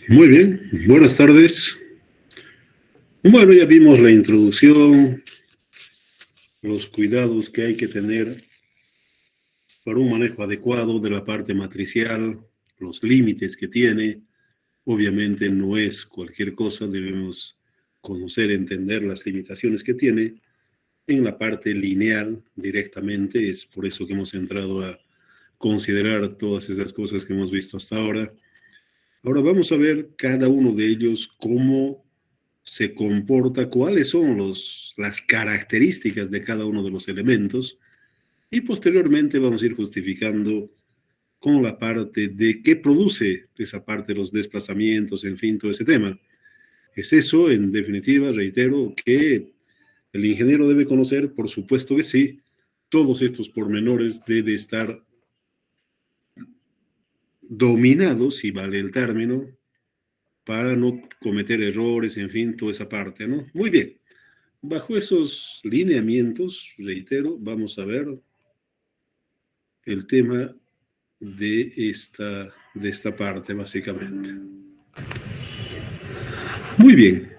Muy bien, buenas tardes. Bueno, ya vimos la introducción, los cuidados que hay que tener para un manejo adecuado de la parte matricial, los límites que tiene. Obviamente no es cualquier cosa, debemos conocer, entender las limitaciones que tiene en la parte lineal directamente. Es por eso que hemos entrado a considerar todas esas cosas que hemos visto hasta ahora. Ahora vamos a ver cada uno de ellos, cómo se comporta, cuáles son las características de cada uno de los elementos, y posteriormente vamos a ir justificando con la parte de qué produce esa parte de los desplazamientos, en fin, todo ese tema. Es eso, en definitiva, reitero, que el ingeniero debe conocer, por supuesto que sí, todos estos pormenores debe estar dominados, si vale el término, para no cometer errores, en fin, toda esa parte, ¿no? Muy bien. Bajo esos lineamientos, reitero, vamos a ver el tema de esta parte, básicamente. Muy bien.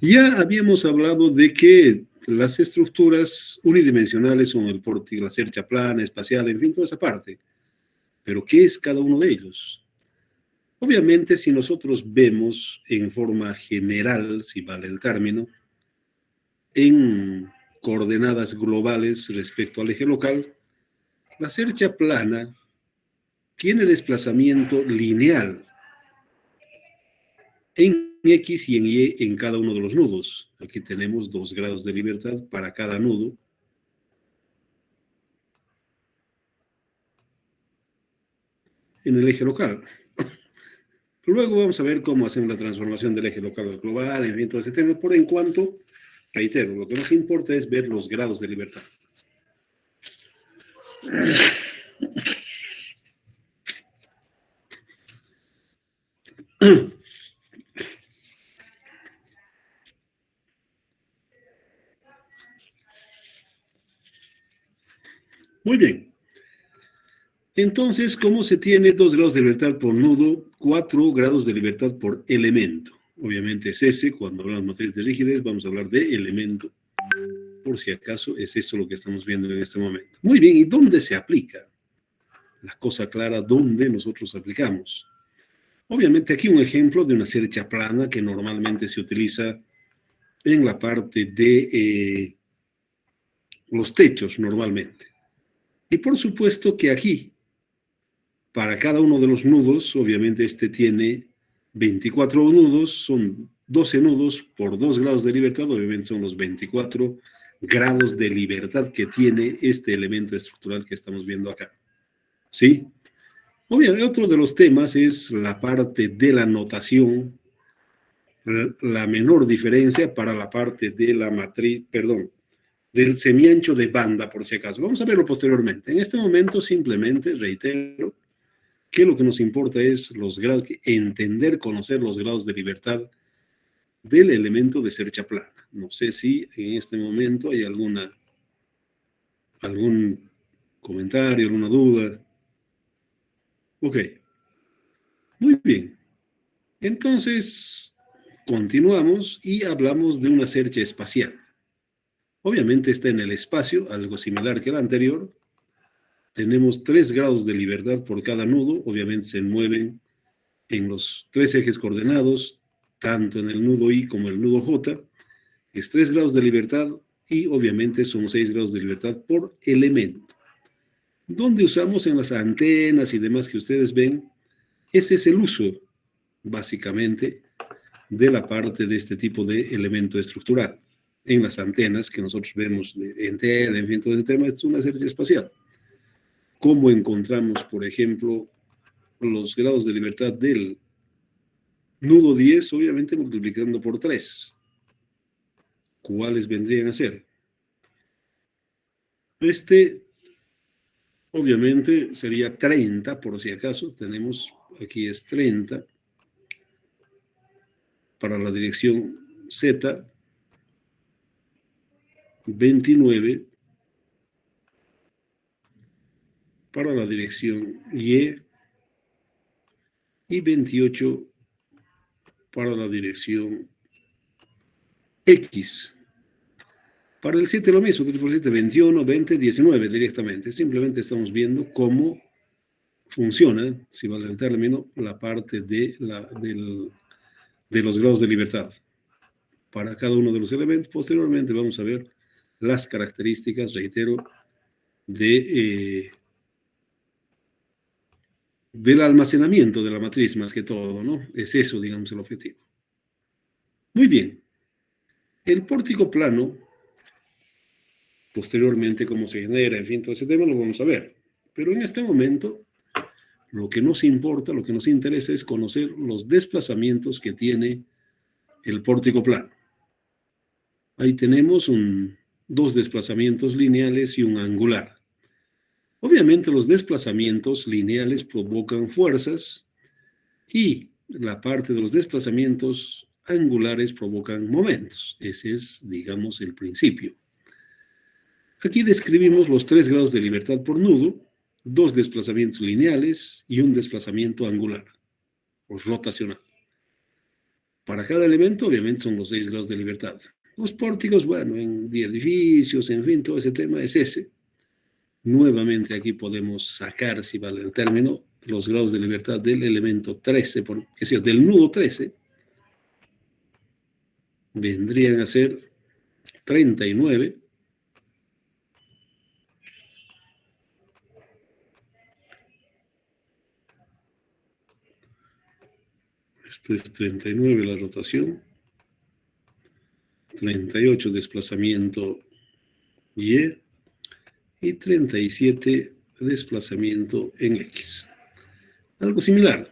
Ya habíamos hablado de que las estructuras unidimensionales son el pórtico, la cercha plana, espacial, en fin, toda esa parte. Pero, ¿qué es cada uno de ellos? Obviamente, si nosotros vemos en forma general, si vale el término, en coordenadas globales respecto al eje local, la cercha plana tiene desplazamiento lineal en X y en Y en cada uno de los nudos. Aquí tenemos 2 grados de libertad para cada nudo. En el eje local. Luego vamos a ver cómo hacemos la transformación del eje local al global, en fin, todo ese tema. Por en cuanto, reitero, lo que nos importa es ver los grados de libertad. Muy bien. Entonces, ¿cómo se tiene 2 grados de libertad por nudo, 4 grados de libertad por elemento? Obviamente es ese, cuando hablamos de matriz de rigidez, vamos a hablar de elemento. Por si acaso, es eso lo que estamos viendo en este momento. Muy bien, ¿y dónde se aplica? La cosa clara, ¿dónde nosotros aplicamos? Obviamente aquí un ejemplo de una cercha plana que normalmente se utiliza en la parte de los techos normalmente. Y por supuesto que aquí, para cada uno de los nudos, obviamente este tiene 24 nudos, son 12 nudos por 2 grados de libertad, obviamente son los 24 grados de libertad que tiene este elemento estructural que estamos viendo acá. ¿Sí? Obviamente otro de los temas es la parte de la notación, la menor diferencia para la parte de la matriz, perdón, del semiancho de banda, por si acaso. Vamos a verlo posteriormente. En este momento simplemente reitero que lo que nos importa es los grados, entender, conocer los grados de libertad del elemento de cercha plana. No sé si en este momento hay algún comentario, alguna duda. Ok, muy bien. Entonces, continuamos y hablamos de una cercha espacial. Obviamente está en el espacio, algo similar que el anterior. Tenemos 3 grados de libertad por cada nudo. Obviamente se mueven en los 3 ejes coordenados, tanto en el nudo I como el nudo J. Es 3 grados de libertad y obviamente son 6 grados de libertad por elemento. Donde usamos en las antenas y demás que ustedes ven, ese es el uso, básicamente, de la parte de este tipo de elemento estructural. En las antenas que nosotros vemos en tela, en fin, todo ese tema, es una cercha espacial. ¿Cómo encontramos, por ejemplo, los grados de libertad del nudo 10? Obviamente multiplicando por 3. ¿Cuáles vendrían a ser? Obviamente sería 30, por si acaso. Tenemos, aquí es 30 para la dirección Z, 29 para la dirección Y y 28 para la dirección X. Para el 7 lo mismo, 3 por 7, 21, 20, 19 directamente. Simplemente estamos viendo cómo funciona, si vale el término, la parte de los grados de libertad. Para cada uno de los elementos, posteriormente vamos a ver las características, reitero, del almacenamiento de la matriz más que todo, ¿no? Es eso, digamos, el objetivo. Muy bien. El pórtico plano, posteriormente cómo se genera, en fin, todo ese tema lo vamos a ver. Pero en este momento, lo que nos importa, lo que nos interesa es conocer los desplazamientos que tiene el pórtico plano. Ahí tenemos 2 desplazamientos lineales y un angular. Obviamente los desplazamientos lineales provocan fuerzas y la parte de los desplazamientos angulares provocan momentos. Ese es, digamos, el principio. Aquí describimos los 3 grados de libertad por nudo, 2 desplazamientos lineales y un desplazamiento angular o rotacional. Para cada elemento, obviamente, son los 6 grados de libertad. Los pórticos, bueno, en edificios, en fin, todo ese tema es ese. Nuevamente aquí podemos sacar, si vale el término, los grados de libertad del elemento 13, del nudo 13, vendrían a ser 39. Esto es 39 la rotación, 38 desplazamiento Y y 37 desplazamiento en X. Algo similar.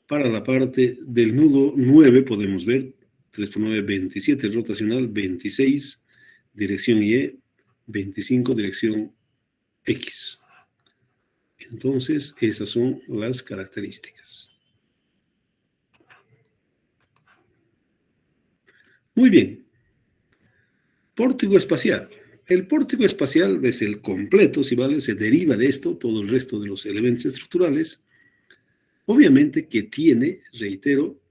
Para la parte del nudo 9 podemos ver 3 por 9, 27 rotacional, 26 dirección Y, 25 dirección X. Entonces, esas son las características. Muy bien. Pórtico espacial. El pórtico espacial es el completo, si vale, se deriva de esto, todo el resto de los elementos estructurales. Obviamente que tiene, reitero,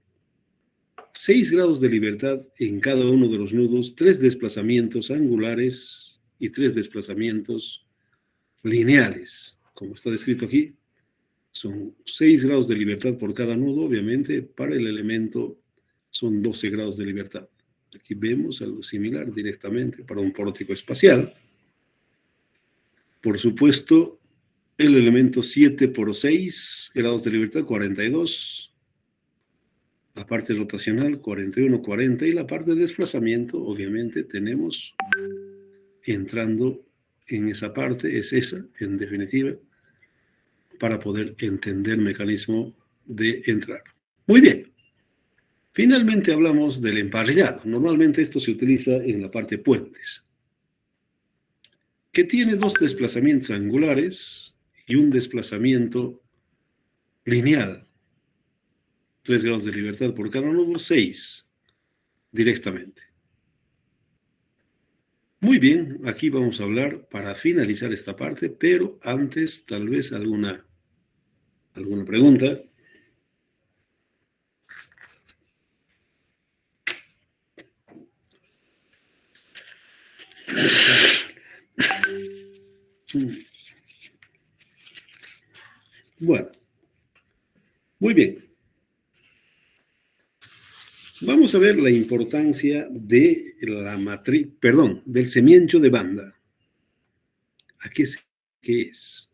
6 grados de libertad en cada uno de los nudos, 3 desplazamientos angulares y 3 desplazamientos lineales. Como está descrito aquí, son 6 grados de libertad por cada nudo. Obviamente, para el elemento son 12 grados de libertad. Aquí vemos algo similar directamente para un pórtico espacial. Por supuesto, el elemento 7 por 6 grados de libertad, 42. La parte rotacional, 41, 40. Y la parte de desplazamiento, obviamente, tenemos entrando en esa parte, es esa, en definitiva, para poder entender el mecanismo de entrar. Muy bien. Finalmente hablamos del emparrillado. Normalmente esto se utiliza en la parte puentes, que tiene 2 desplazamientos angulares y un desplazamiento lineal. 3 grados de libertad por cada nodo, 6 directamente. Muy bien, aquí vamos a hablar para finalizar esta parte, pero antes tal vez alguna pregunta. Bueno, muy bien. Vamos a ver la importancia de la matriz, perdón, del semiancho de banda. ¿Qué es?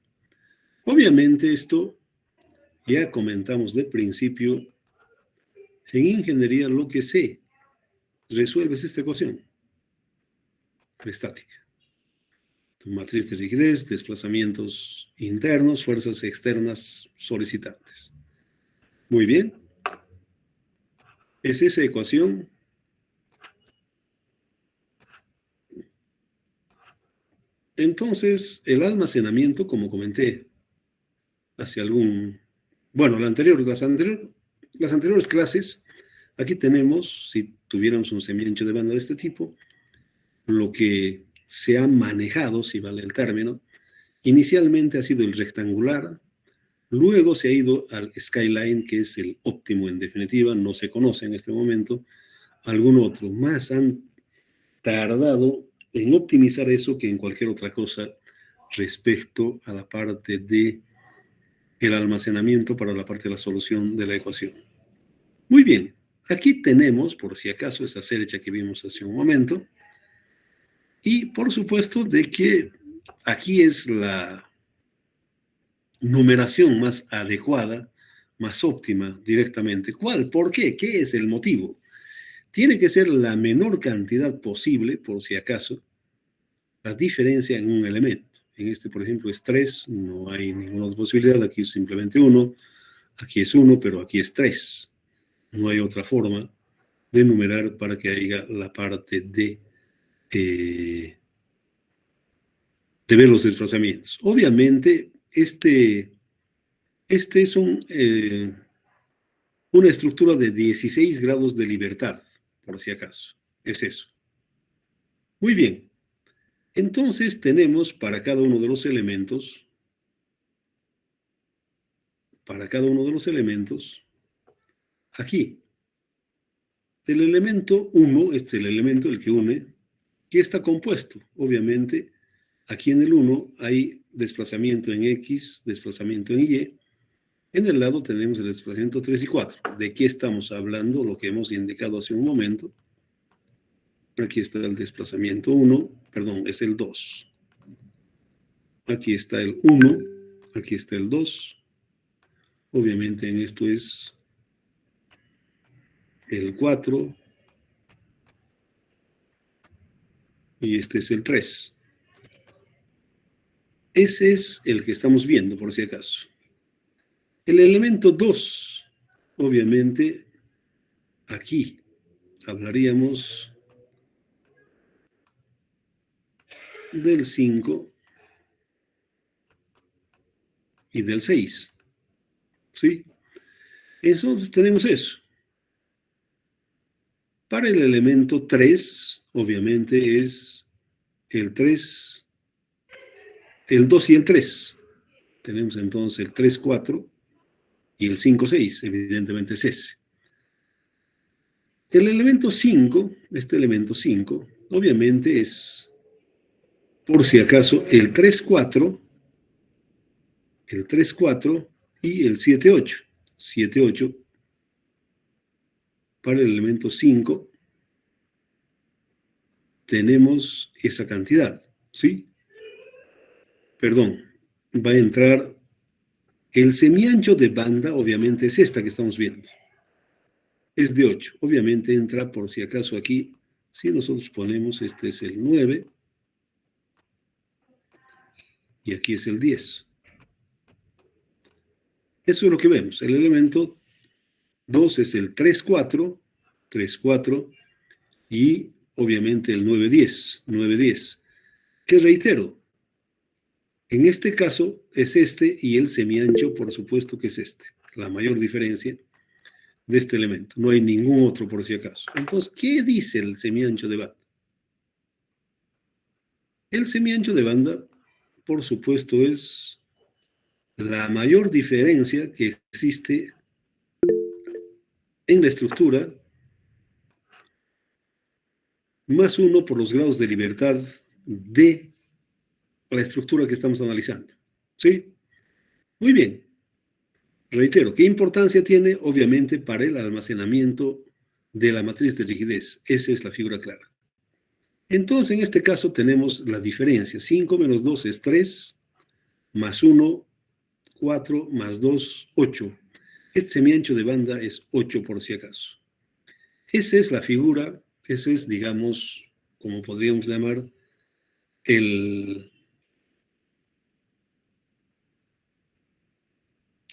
Obviamente esto ya comentamos de principio. En ingeniería lo que se resuelve es esta ecuación estática. Tu matriz de rigidez, desplazamientos internos, fuerzas externas solicitantes. Muy bien. Es esa ecuación. Entonces, el almacenamiento, como comenté hace las anteriores clases, aquí tenemos, si tuviéramos un semiancho de banda de este tipo, lo que se ha manejado, si vale el término, inicialmente ha sido el rectangular, luego se ha ido al skyline, que es el óptimo en definitiva, no se conoce en este momento algún otro. Más han tardado en optimizar eso que en cualquier otra cosa respecto a la parte de el almacenamiento para la parte de la solución de la ecuación. Muy bien, aquí tenemos, por si acaso, esa cercha que vimos hace un momento, y por supuesto de que aquí es la numeración más adecuada, más óptima directamente. ¿Cuál? ¿Por qué? ¿Qué es el motivo? Tiene que ser la menor cantidad posible, por si acaso, la diferencia en un elemento. En este, por ejemplo, es 3, no hay ninguna posibilidad, aquí es simplemente 1, aquí es 1, pero aquí es 3. No hay otra forma de numerar para que haya la parte de ver los desplazamientos. Obviamente, este es una estructura de 16 grados de libertad, por si acaso. Es eso. Muy bien. Entonces tenemos para cada uno de los elementos, aquí, el elemento 1, este es el elemento el que une, que está compuesto. Obviamente, aquí en el 1 hay desplazamiento en X, desplazamiento en Y. En el lado tenemos el desplazamiento 3 y 4. ¿De qué estamos hablando? Lo que hemos indicado hace un momento. Aquí está el desplazamiento 1, perdón, es el 2. Aquí está el 1, aquí está el 2. Obviamente en esto es el 4 y este es el 3. Ese es el que estamos viendo, por si acaso. El elemento 2, obviamente, aquí hablaríamos del 5 y del 6. ¿Sí? Entonces tenemos eso. Para el elemento 3, obviamente es el 3, el 2 y el 3. Tenemos entonces el 3, 4 y el 5, 6. Evidentemente es ese. El elemento 5, este elemento 5, obviamente es, por si acaso, el 3, 4, el 3, 4 y el 7, 8. 7, 8 para el elemento 5 tenemos esa cantidad, ¿sí? Perdón, va a entrar el semiancho de banda, obviamente es esta que estamos viendo. Es de 8. Obviamente entra, por si acaso aquí, si nosotros ponemos, este es el 9 y aquí es el 10. Eso es lo que vemos. El elemento 2 es el 3, 4, 3, 4 y obviamente el 9, 10, 9, 10. Que reitero, en este caso es este y el semiancho, por supuesto que es este. La mayor diferencia de este elemento. No hay ningún otro por si acaso. Entonces, ¿qué dice el semiancho de banda? El semiancho de banda, por supuesto, es la mayor diferencia que existe en la estructura más 1 por los grados de libertad de la estructura que estamos analizando. ¿Sí? Muy bien. Reitero, ¿qué importancia tiene? Obviamente para el almacenamiento de la matriz de rigidez. Esa es la figura clara. Entonces, en este caso tenemos la diferencia. 5 menos 2 es 3, más 1, 4, más 2, 8. Este semiancho de banda es 8 por si acaso. Esa es la figura, ese es, digamos, como podríamos llamar,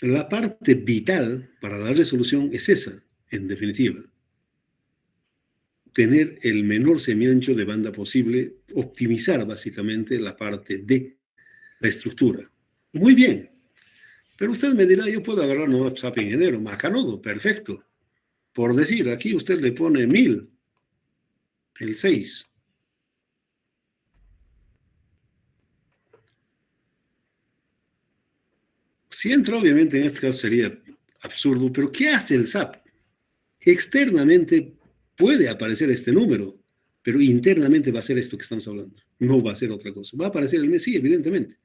la parte vital para la resolución es esa, en definitiva. Tener el menor semiancho de banda posible, optimizar básicamente la parte de la estructura. Muy bien, pero usted me dirá, yo puedo agarrar un WhatsApp ingeniero, Macanudo, perfecto. Por decir, aquí usted le pone 1000, el 6. Si entra, obviamente, en este caso sería absurdo, pero ¿qué hace el SAP? Externamente puede aparecer este número, pero internamente va a ser esto que estamos hablando. No va a ser otra cosa. Va a aparecer el mes, sí, evidentemente,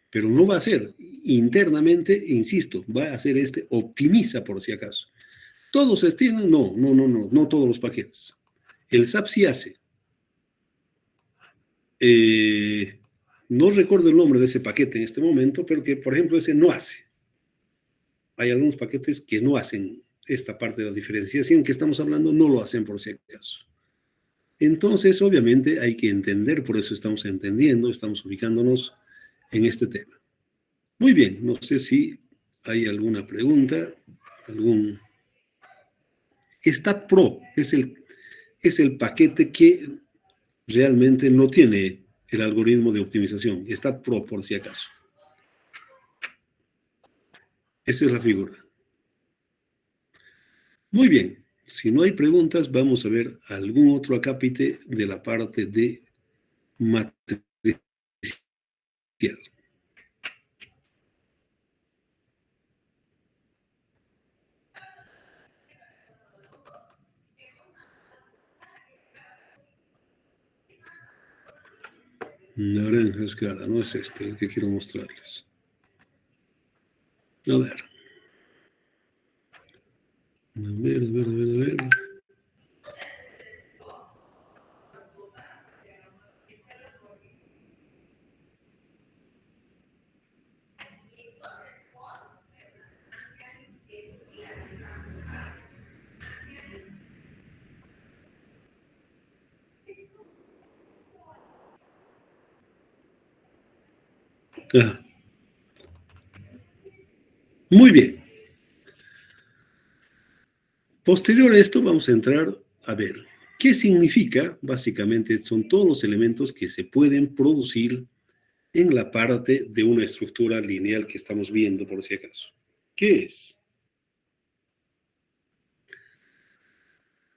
pero no va a ser. Internamente, insisto, va a ser este, optimiza por si acaso. ¿Todos se estiman? No todos los paquetes. El SAP sí hace. No recuerdo el nombre de ese paquete en este momento, pero que, por ejemplo, ese no hace. Hay algunos paquetes que no hacen esta parte de la diferenciación que estamos hablando, no lo hacen por si acaso. Entonces, obviamente, hay que entender, por eso estamos entendiendo, estamos ubicándonos en este tema. Muy bien, no sé si hay alguna pregunta, Stat Pro es el paquete que realmente no tiene el algoritmo de optimización. Stat Pro, por si acaso. Esa es la figura. Muy bien. Si no hay preguntas, vamos a ver algún otro acápite de la parte de matricial. Naranja es clara, no es este el que quiero mostrarles. A ver. A ver. Ah, muy bien. Posterior a esto vamos a entrar a ver qué significa, básicamente son todos los elementos que se pueden producir en la parte de una estructura lineal que estamos viendo por si acaso. ¿Qué es?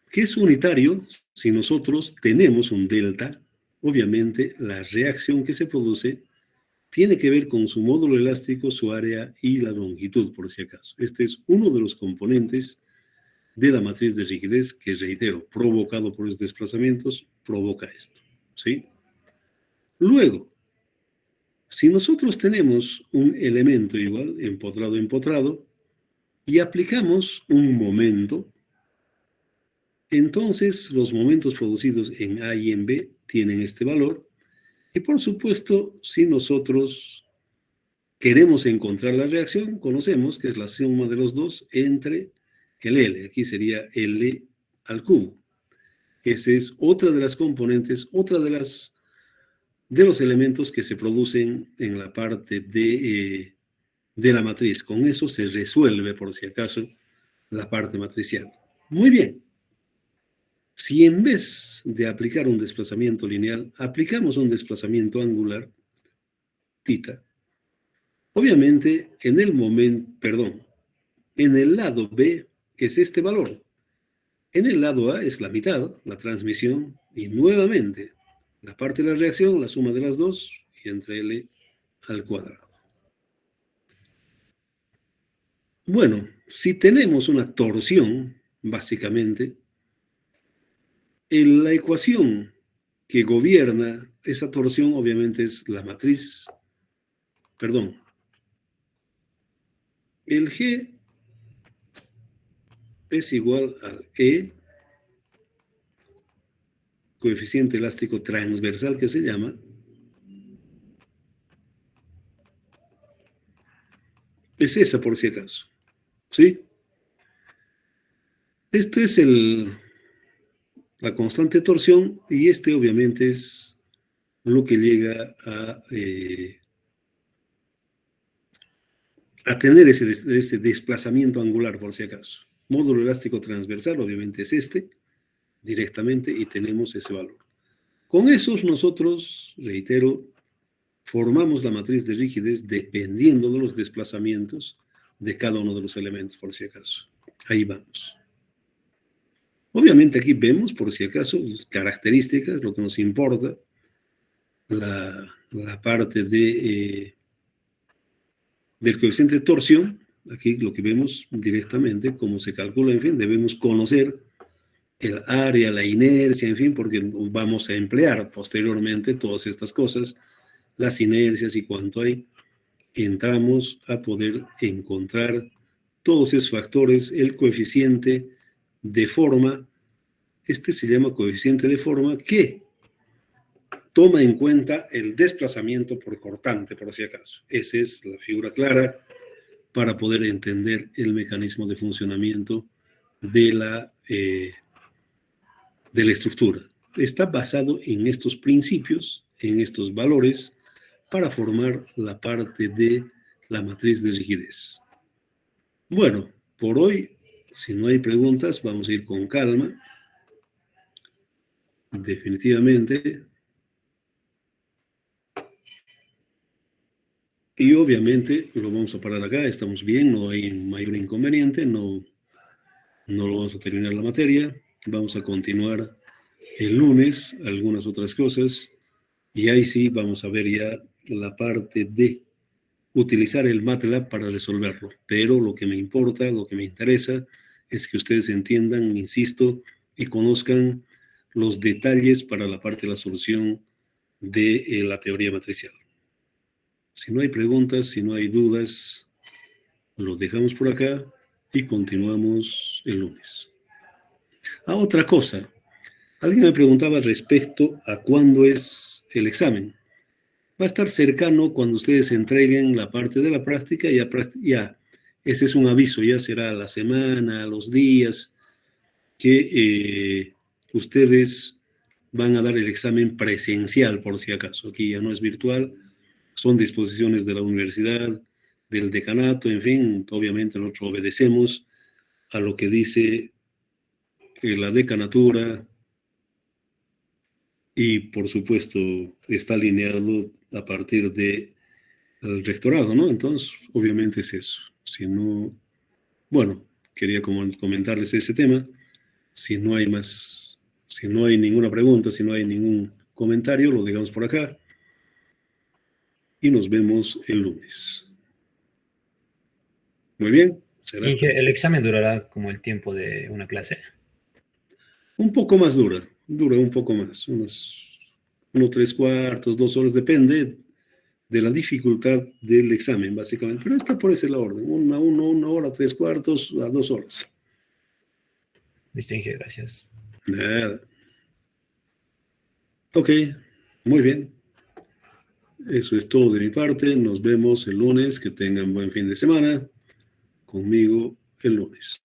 ¿Qué es unitario? Si nosotros tenemos un delta, obviamente la reacción que se produce tiene que ver con su módulo elástico, su área y la longitud, por si acaso. Este es uno de los componentes de la matriz de rigidez que, reitero, provocado por los desplazamientos, provoca esto. ¿Sí? Luego, si nosotros tenemos un elemento igual, empotrado, y aplicamos un momento, entonces los momentos producidos en A y en B tienen este valor. Y por supuesto, si nosotros queremos encontrar la reacción, conocemos que es la suma de los dos entre el L. Aquí sería L al cubo. Esa es otra de las componentes, otra de los elementos que se producen en la parte de la matriz. Con eso se resuelve, por si acaso, la parte matricial. Muy bien. Si en vez de aplicar un desplazamiento lineal, aplicamos un desplazamiento angular, θ, obviamente en el lado B es este valor. En el lado A es la mitad, la transmisión, y nuevamente la parte de la reacción, la suma de las dos, y entre L al cuadrado. Bueno, si tenemos una torsión, básicamente, la ecuación que gobierna esa torsión obviamente es la matriz, perdón, el G es igual al E, coeficiente elástico transversal que se llama, es esa por si acaso, ¿sí? Este es la constante de torsión y este obviamente es lo que llega a tener ese desplazamiento angular por si acaso. Módulo elástico transversal obviamente es este directamente y tenemos ese valor. Con esos nosotros, reitero, formamos la matriz de rigidez dependiendo de los desplazamientos de cada uno de los elementos por si acaso. Ahí vamos. Obviamente aquí vemos, por si acaso, características, lo que nos importa, la parte del coeficiente de torsión. Aquí lo que vemos directamente, cómo se calcula, en fin, debemos conocer el área, la inercia, en fin, porque vamos a emplear posteriormente todas estas cosas, las inercias y cuánto hay, entramos a poder encontrar todos esos factores, el coeficiente de forma. Este se llama coeficiente de forma que toma en cuenta el desplazamiento por cortante, por si acaso. Esa es la figura clara para poder entender el mecanismo de funcionamiento de la estructura. Está basado en estos principios, en estos valores, para formar la parte de la matriz de rigidez. Bueno, por hoy, si no hay preguntas, vamos a ir con calma. Definitivamente. Y obviamente lo vamos a parar acá, estamos bien, no hay mayor inconveniente, no lo vamos a terminar la materia. Vamos a continuar el lunes, algunas otras cosas, y ahí sí vamos a ver ya la parte de utilizar el MATLAB para resolverlo. Pero lo que me importa, lo que me interesa, es que ustedes entiendan, insisto, y conozcan los detalles para la parte de la solución de la teoría matricial. Si no hay preguntas, si no hay dudas, lo dejamos por acá y continuamos el lunes. Otra cosa. Alguien me preguntaba respecto a cuándo es el examen. Va a estar cercano cuando ustedes entreguen la parte de la práctica. Ya ese es un aviso, ya será la semana, los días que ustedes van a dar el examen presencial, por si acaso. Aquí ya no es virtual, son disposiciones de la universidad, del decanato, en fin, obviamente nosotros obedecemos a lo que dice la decanatura y, por supuesto, está alineado a partir del rectorado, ¿no? Entonces, obviamente es eso. Si no, bueno, quería comentarles ese tema. Si no hay más, si no hay ninguna pregunta, si no hay ningún comentario, lo dejamos por acá y nos vemos el lunes. Muy bien. ¿Y que el examen durará como el tiempo de una clase? Un poco más dura un poco más, unos 3/4, 2 horas, depende de la dificultad del examen, básicamente. Pero está por ese la orden, una hora, 3/4 a 2 horas. Listo, Inge, gracias. Nada. Ok, muy bien. Eso es todo de mi parte. Nos vemos el lunes. Que tengan buen fin de semana. Conmigo el lunes.